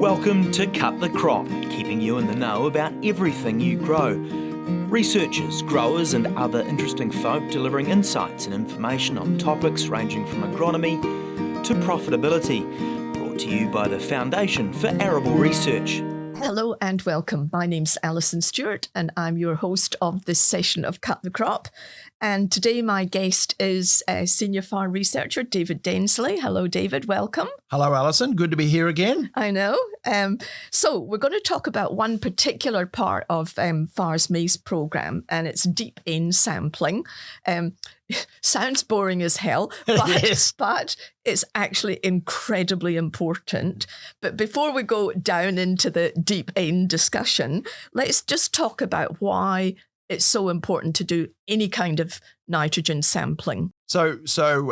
Welcome to Cut the Crop, keeping you in the know about everything you grow. Researchers, growers and other interesting folk delivering insights and information on topics ranging from agronomy to profitability. Brought to you by the Foundation for Arable Research. Hello and welcome. My name's Alison Stewart and I'm your host of this session of Cut the Crop. And today my guest is Senior Farm Researcher David Densley. Hello, David. Welcome. Hello, Alison. Good to be here again. I know. So we're going to talk about one particular part of FAR's maize programme, and it's deep N sampling. Sounds boring as hell, but, Yes. but it's actually incredibly important. But before we go down into the deep N discussion, let's just talk about why it's so important to do any kind of nitrogen sampling. So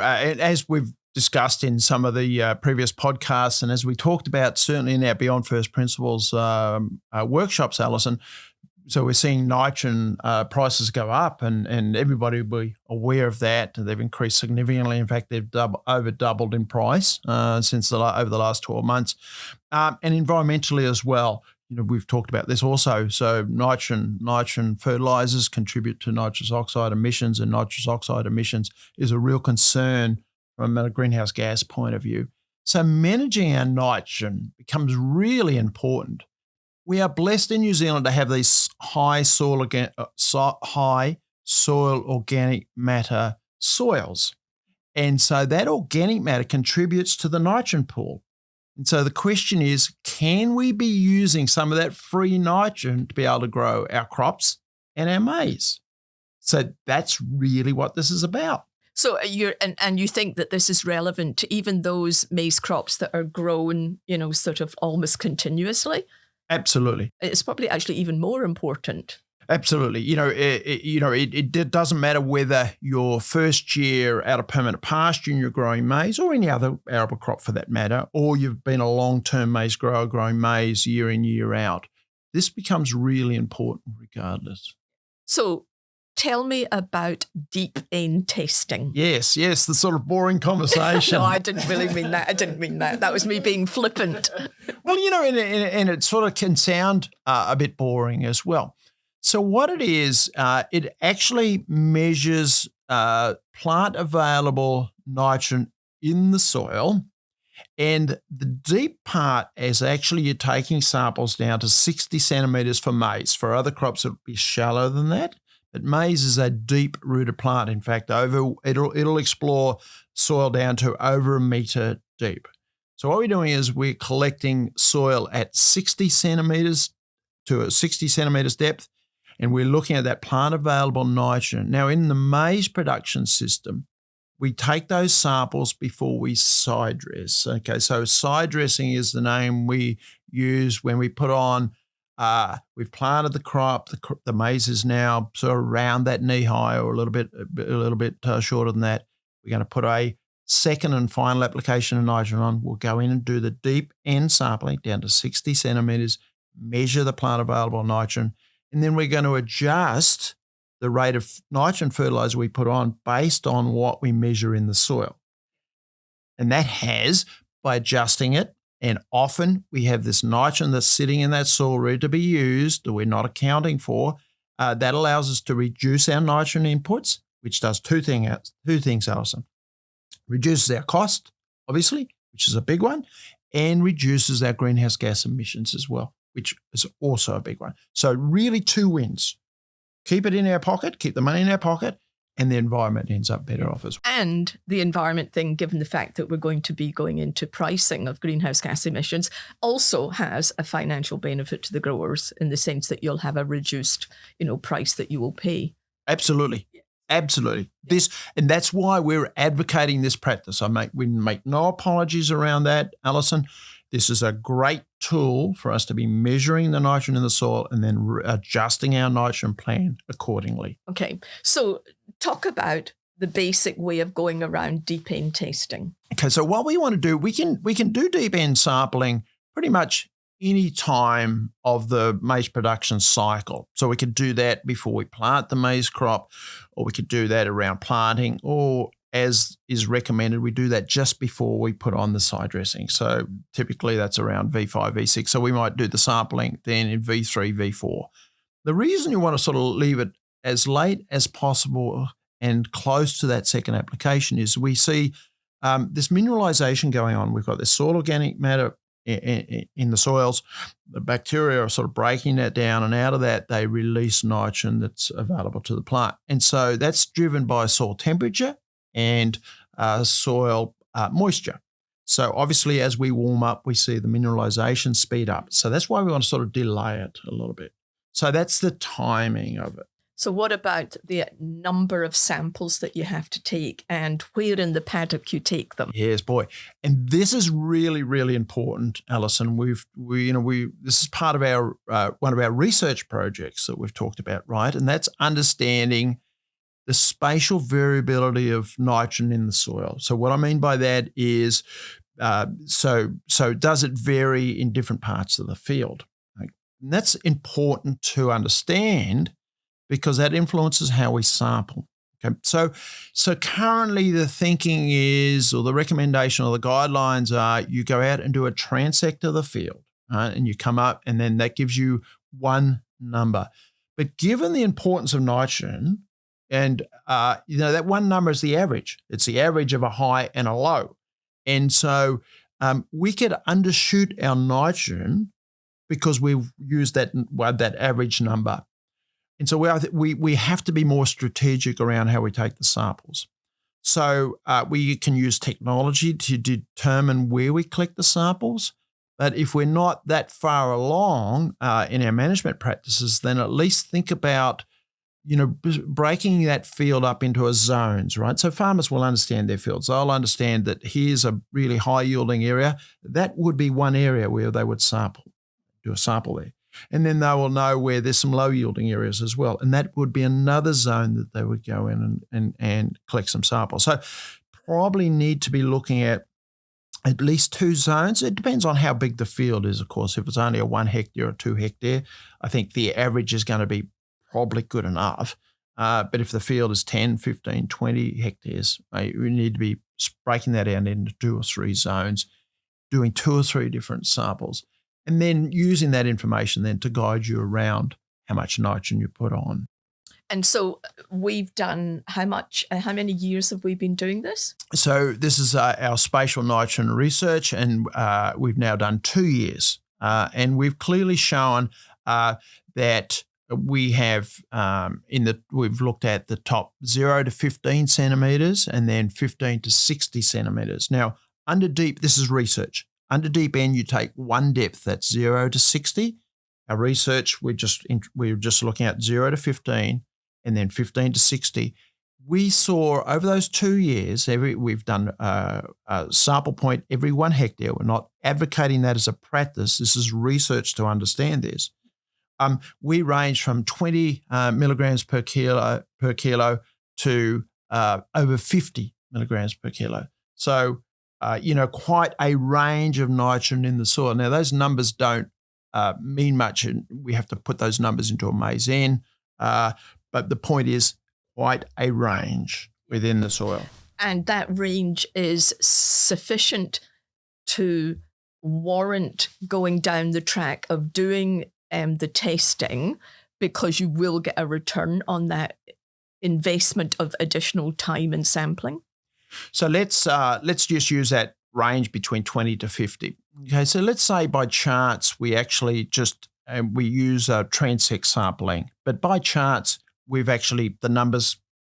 as we've discussed in some of the previous podcasts, and as we talked about certainly in our Beyond First Principles workshops, Alison, so we're seeing nitrogen prices go up, and everybody will be aware of that. They've increased significantly. In fact, they've over doubled in price since over the last 12 months, and environmentally as well. You know, we've talked about this also. So nitrogen fertilizers contribute to nitrous oxide emissions, and nitrous oxide emissions is a real concern from a greenhouse gas point of view. So managing our nitrogen becomes really important. We are blessed in New Zealand to have these high soil organic matter soils. And so that organic matter contributes to the nitrogen pool. And so the question is, can we be using some of that free nitrogen to be able to grow our crops and our maize? So that's really what this is about. So you think that this is relevant to even those maize crops that are grown, you know, sort of almost continuously? Absolutely. It's probably actually even more important. Absolutely. It doesn't matter whether your first year out of permanent pasture and you're growing maize, or any other arable crop for that matter, or you've been a long-term maize grower growing maize year in, year out. This becomes really important regardless. So tell me about deep N testing. Yes, the sort of boring conversation. No, I didn't really mean that. That was me being flippant. Well, and it sort of can sound a bit boring as well. So what it is, it actually measures plant available nitrogen in the soil. And the deep part is actually you're taking samples down to 60 centimetres for maize. For other crops, it would be shallower than that. But maize is a deep-rooted plant. In fact, it'll explore soil down to over a metre deep. So what we're doing is we're collecting soil at 60 centimetres to a 60 centimetres depth, and we're looking at that plant available nitrogen. Now, in the maize production system, we take those samples before we side dress. Okay, so side dressing is the name we use when we put on, we've planted the crop, the maize is now sort of around that knee high or a little bit shorter than that. We're going to put a second and final application of nitrogen on. We'll go in and do the deep N sampling down to 60 centimetres, measure the plant available nitrogen, and then we're going to adjust the rate of nitrogen fertilizer we put on based on what we measure in the soil. And that has, by adjusting it, and often we have this nitrogen that's sitting in that soil ready to be used that we're not accounting for, that allows us to reduce our nitrogen inputs, which does two things, Alison. Reduces our cost, obviously, which is a big one, and reduces our greenhouse gas emissions as well, which is also a big one. So really two wins. Keep it in our pocket, keep the money in our pocket, and the environment ends up better off as well. And the environment thing, given the fact that we're going to be going into pricing of greenhouse gas emissions, also has a financial benefit to the growers in the sense that you'll have a reduced, price that you will pay. Absolutely. And that's why we're advocating this practice. We make no apologies around that, Alison. This is a great tool for us to be measuring the nitrogen in the soil and then adjusting our nitrogen plan accordingly. Okay, so talk about the basic way of going around deep N testing. Okay, so what we want to do, we can do deep N sampling pretty much any time of the maize production cycle. So we could do that before we plant the maize crop, or we could do that around planting, or as is recommended, we do that just before we put on the side dressing. So typically that's around V5, V6. So we might do the sampling then in V3, V4. The reason you want to sort of leave it as late as possible and close to that second application is we see this mineralization going on. We've got this soil organic matter in the soils. The bacteria are sort of breaking that down, and out of that they release nitrogen that's available to the plant. And so that's driven by soil temperature and soil moisture. So obviously as we warm up, we see the mineralization speed up. So that's why we want to sort of delay it a little bit. So that's the timing of it. So what about the number of samples that you have to take and where in the paddock you take them? Yes, boy. And this is really, really important, Alison. This is part of our one of our research projects that we've talked about, right? And that's understanding the spatial variability of nitrogen in the soil. So what I mean by that is, so does it vary in different parts of the field? And that's important to understand because that influences how we sample. Okay, so currently the thinking is, or the recommendation or the guidelines are, you go out and do a transect of the field, right? And you come up, and then that gives you one number. But given the importance of nitrogen, and that one number is the average. It's the average of a high and a low, and so we could undershoot our nitrogen because we've used that average number. And so we have to be more strategic around how we take the samples. So we can use technology to determine where we collect the samples. But if we're not that far along in our management practices, then at least think about, breaking that field up into zones, right? So farmers will understand their fields. They'll understand that here's a really high yielding area. That would be one area where they would do a sample there. And then they will know where there's some low yielding areas as well. And that would be another zone that they would go in and collect some samples. So probably need to be looking at least two zones. It depends on how big the field is, of course. If it's only a 1 hectare or 2 hectare, I think the average is going to be probably good enough. But if the field is 10, 15, 20 hectares, we need to be breaking that down into 2 or 3 zones, doing 2 or 3 different samples, and then using that information then to guide you around how much nitrogen you put on. And so we've done how many years have we been doing this? So this is our spatial nitrogen research, and we've now done 2 years. And we've clearly shown that we have we've looked at the top 0 to 15 centimetres and then 15 to 60 centimetres. Now, under deep, this is research. Under deep end, you take one depth, that's 0 to 60. Our research, we're just looking at 0 to 15 and then 15 to 60. We saw over those 2 years, we've done a sample point every 1 hectare. We're not advocating that as a practice. This is research to understand this. We range from 20 milligrams per kilo to over 50 milligrams per kilo. So, quite a range of nitrogen in the soil. Now, those numbers don't mean much, and we have to put those numbers into a maize N. But the point is quite a range within the soil. And that range is sufficient to warrant going down the track of doing the testing, because you will get a return on that investment of additional time and sampling. So let's just use that range between 20 to 50. Okay, so let's say by chance we actually we use transect sampling, but by chance we've actually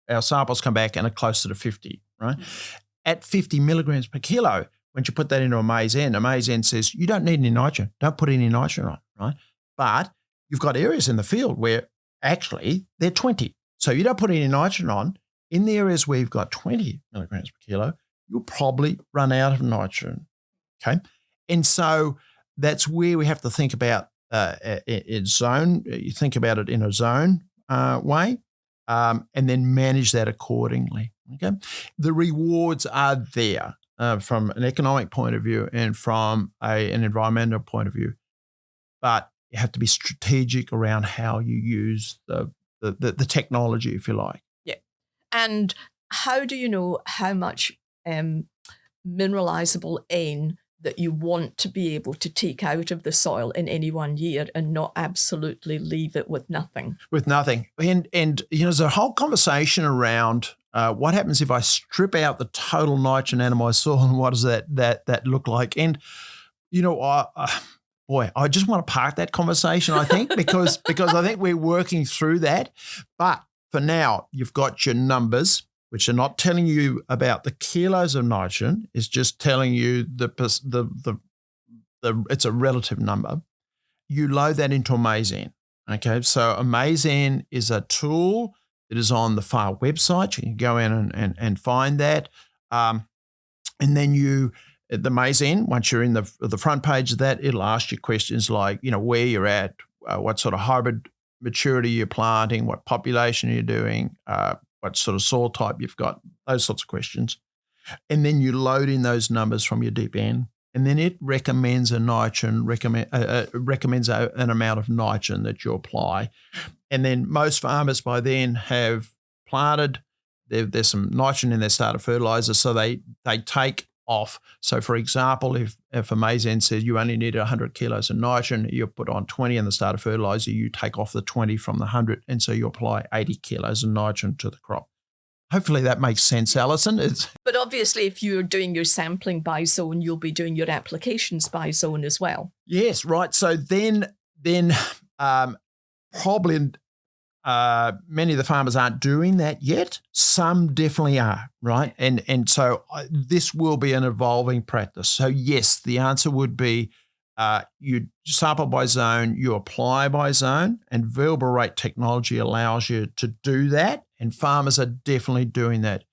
our samples come back and are closer to 50, right? Mm-hmm. At 50 milligrams per kilo, when you put that into a maize N says you don't need any nitrogen, don't put any nitrogen on, right? But you've got areas in the field where actually they're 20. So you don't put any nitrogen on. In the areas where you've got 20 milligrams per kilo, you'll probably run out of nitrogen, okay? And so that's where we have to think about zone. You think about it in a zone way, and then manage that accordingly, okay? The rewards are there from an economic point of view and from an environmental point of view, but you have to be strategic around how you use the technology, if you like. Yeah. And how do you know how much mineralizable N that you want to be able to take out of the soil in any one year and not absolutely leave it with nothing? With nothing. And there's a whole conversation around what happens if I strip out the total nitrogen out of my soil, and what does that look like? And, I just want to park that conversation, I think, because I think we're working through that. But for now, you've got your numbers, which are not telling you about the kilos of nitrogen. It's just telling you it's a relative number. You load that into a maize N. Okay, so a maize N is a tool that is on the FAR website. You can go in and find that. And then the maize N, once you're in the front page of that, it'll ask you questions like, where you're at, what sort of hybrid maturity you're planting, what population you're doing, what sort of soil type you've got, those sorts of questions. And then you load in those numbers from your deep N, and then it recommends an amount of nitrogen that you apply. And then most farmers by then have planted. There's some nitrogen in their starter fertiliser, so they take off. So, for example, if a maize N says you only need 100 kilos of nitrogen, you put on 20 in the starter fertiliser, you take off the 20 from the 100, and so you apply 80 kilos of nitrogen to the crop. Hopefully that makes sense, Alison. But obviously, if you're doing your sampling by zone, you'll be doing your applications by zone as well. Yes, right. So then probably many of the farmers aren't doing that yet. Some definitely are, right? And so this will be an evolving practice. So yes, the answer would be you sample by zone, you apply by zone, and variable rate technology allows you to do that. And farmers are definitely doing that.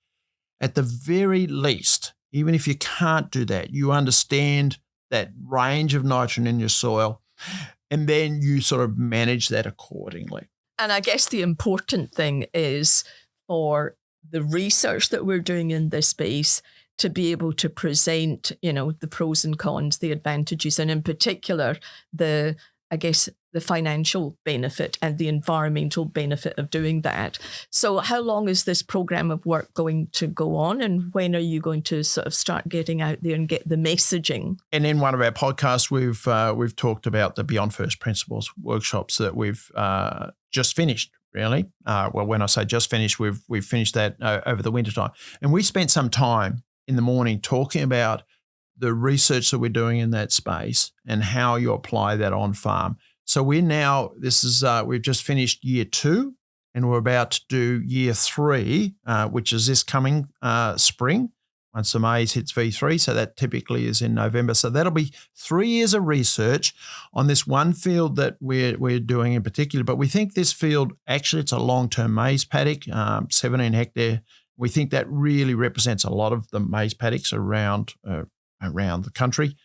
At the very least, even if you can't do that, you understand that range of nitrogen in your soil, and then you sort of manage that accordingly. And I guess the important thing is for the research that we're doing in this space to be able to present, the pros and cons, the advantages, and in particular, the financial benefit and the environmental benefit of doing that. So how long is this program of work going to go on, and when are you going to sort of start getting out there and get the messaging? And in one of our podcasts, we've talked about the Beyond First Principles workshops that we've just finished, really. Well, when I say just finished, we've finished that over the wintertime. And we spent some time in the morning talking about the research that we're doing in that space and how you apply that on farm. So we've just finished year 2, and we're about to do year 3, which is this coming spring, once the maize hits V3. So that typically is in November. So that'll be 3 years of research on this one field that we're doing in particular. But we think this field, actually, it's a long-term maize paddock, 17 hectare. We think that really represents a lot of the maize paddocks around the country.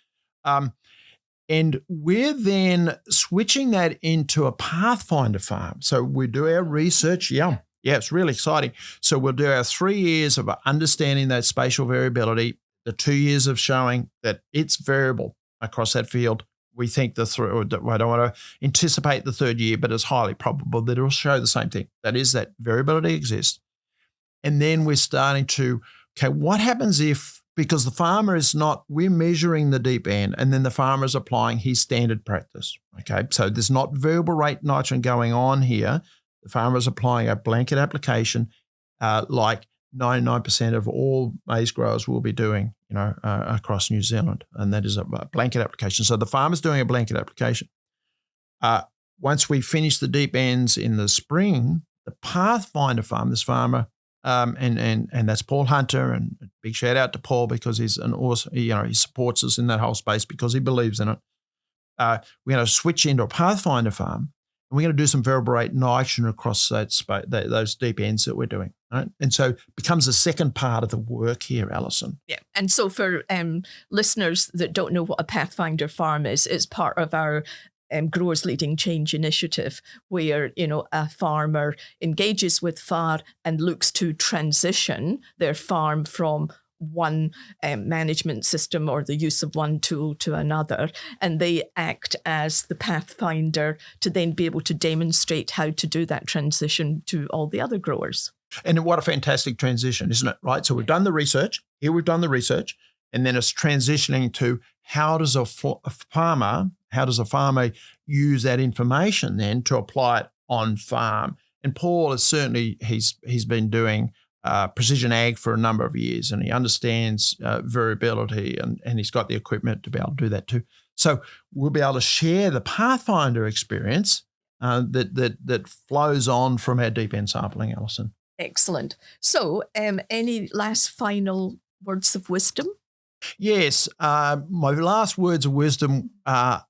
And we're then switching that into a pathfinder farm. So we do our research. Yeah, it's really exciting. So we'll do our 3 years of understanding that spatial variability, the 2 years of showing that it's variable across that field. We think I don't want to anticipate the third year, but it's highly probable that it'll show the same thing. That is, that variability exists. And then we're starting to, what happens if, because the farmer we're measuring the deep N, and then the farmer is applying his standard practice. Okay, so there's not variable rate nitrogen going on here. The farmer is applying a blanket application like 99% of all maize growers will be doing, across New Zealand, and that is a blanket application. So the farmer's doing a blanket application. Once we finish the deep Ns in the spring, the pathfinder farm, this farmer, and that's Paul Hunter, and a big shout out to Paul because he's an awesome, he supports us in that whole space because he believes in it. We're going to switch into a pathfinder farm, and we're going to do some variable rate nitrogen across that space, those deep Ns that we're doing. Right? And so it becomes the second part of the work here, Alison. Yeah. And so for listeners that don't know what a pathfinder farm is, it's part of our Growers Leading Change initiative, where a farmer engages with FAR and looks to transition their farm from one management system or the use of one tool to another, and they act as the pathfinder to then be able to demonstrate how to do that transition to all the other growers. And what a fantastic transition, isn't it? Right. So we've done the research. Here we've done the research, and then it's transitioning to how does a farmer use that information then to apply it on farm? And Paul is certainly he's been doing precision ag for a number of years, and he understands variability, and he's got the equipment to be able to do that too. So we'll be able to share the Pathfinder experience that flows on from our deep end sampling, Alison. Excellent. So, any last final words of wisdom? Yes. My last words of wisdom are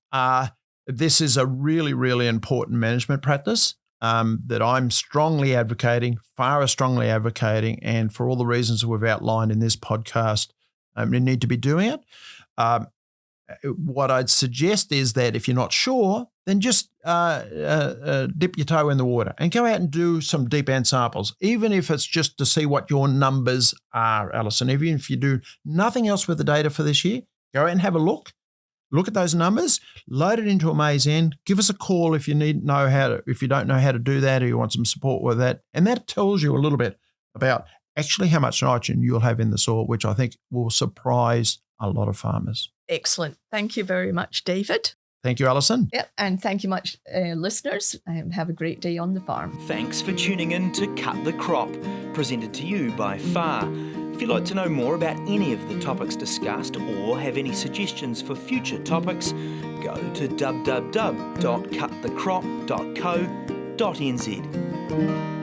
this is a really, really important management practice that I'm strongly advocating, Farah's strongly advocating, and for all the reasons that we've outlined in this podcast, you need to be doing it. What I'd suggest is that if you're not sure, then just dip your toe in the water and go out and do some deep end samples, even if it's just to see what your numbers are, Alison. Even if you do nothing else with the data for this year, go out and have a look. Look at those numbers, load it into a maize N. Give us a call if you if you don't know how to do that or you want some support with that. And that tells you a little bit about actually how much nitrogen you'll have in the soil, which I think will surprise a lot of farmers. Excellent. Thank you very much, David. Thank you, Alison. Yep, and thank you much, listeners. Have a great day on the farm. Thanks for tuning in to Cut the Crop, presented to you by FAR. If you'd like to know more about any of the topics discussed or have any suggestions for future topics, go to www.cutthecrop.co.nz.